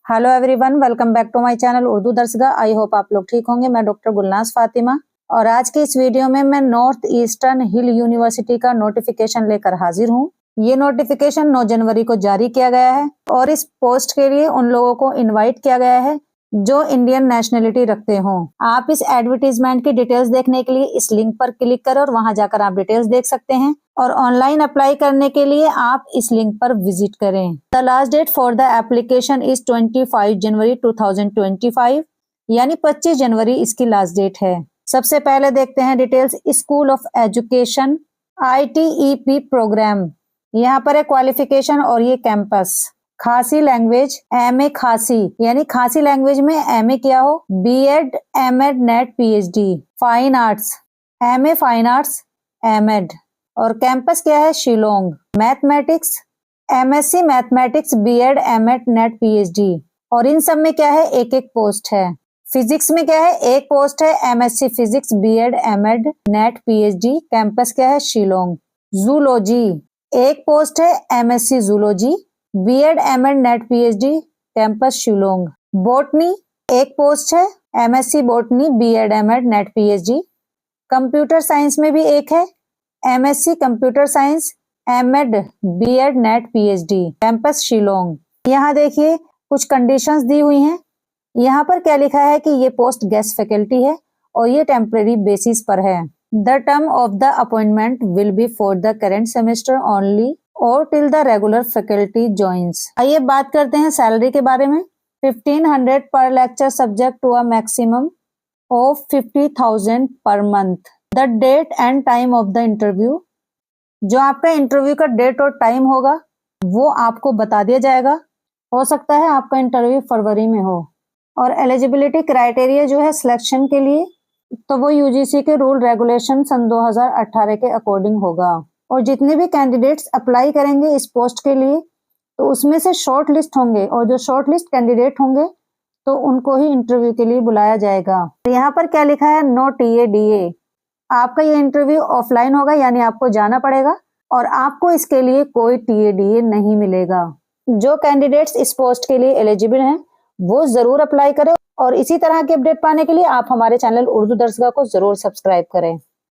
Hello everyone, welcome back to my channel Urdu Darsgah. I hope आप लोग ठीक होंगे। मैं डॉक्टर गुलनाज फातिमा और आज के इस वीडियो में मैं नॉर्थ ईस्टर्न हिल यूनिवर्सिटी का नोटिफिकेशन लेकर हाजिर हूँ। ये नोटिफिकेशन 9 जनवरी को जारी किया गया है और इस पोस्ट के लिए उन लोगों को इनवाइट किया गया है जो इंडियन नेशनलिटी रखते हों। आप इस एडवर्टीजमेंट की डिटेल्स देखने के लिए इस लिंक पर क्लिक करें और वहां जाकर आप डिटेल्स देख सकते हैं और ऑनलाइन अप्लाई करने के लिए आप इस लिंक पर विजिट करें। The last date for the application is 25 January 2025, यानी 25 जनवरी इसकी लास्ट डेट है। सबसे पहले देखते हैं details. School of education ITEP programme, यहाँ पर है क्वालिफिकेशन और ये कैंपस। खासी लैंग्वेज MA खासी, यानी खासी लैंग्वेज में MA किया हो, BEd MEd NET PhD। Fine arts MA fine arts MEd और कैंपस क्या है Shillong. Mathematics MSc mathematics BEd MEd NET PhD और इन सब में क्या है एक एक पोस्ट है। फिजिक्स में क्या है एक पोस्ट है MSc physics BEd MEd NET PhD, campus क्या है शिलोंग। जूलॉजी एक पोस्ट है MSc zoology BEd MEd NET PhD, campus Shillong. Botany एक पोस्ट है MSc botany BEd MEd NEट PhD। Computer science में भी एक है MSc computer science MEd BEd NEट PhD, campus Shillong. यहाँ देखिए कुछ कंडीशंस दी हुई हैं। यहाँ पर क्या लिखा है कि ये पोस्ट गेस्ट फैकल्टी है और ये टेम्परेरी बेसिस पर है। The term of the appointment will be for the current semester only और till the regular faculty joins. आइए बात करते हैं सैलरी के बारे में। 1500 पर lecture subject to a maximum of 50,000 per month. The date and time of the interview, जो आपका इंटरव्यू का डेट और टाइम होगा वो आपको बता दिया जाएगा। हो सकता है आपका इंटरव्यू फरवरी में हो। और एलिजिबिलिटी क्राइटेरिया जो है सिलेक्शन के लिए तो वो UGC के रूल रेगुलेशन सन 2018 के अकॉर्डिंग होगा। और जितने भी कैंडिडेट्स अप्लाई करेंगे इस पोस्ट के लिए तो उसमें से शॉर्ट लिस्ट होंगे और जो शॉर्ट लिस्ट कैंडिडेट होंगे तो उनको ही इंटरव्यू के लिए बुलाया जाएगा। यहाँ पर क्या लिखा है नो TA/DA, आपका ये इंटरव्यू ऑफलाइन होगा यानी आपको जाना पड़ेगा और आपको इसके लिए कोई TA/DA नहीं मिलेगा। जो कैंडिडेट्स इस पोस्ट के लिए एलिजिबल हैं वो जरूर अप्लाई करें और इसी तरह के अपडेट पाने के लिए आप हमारे चैनल उर्दू दर्सगाह को जरूर सब्सक्राइब करें।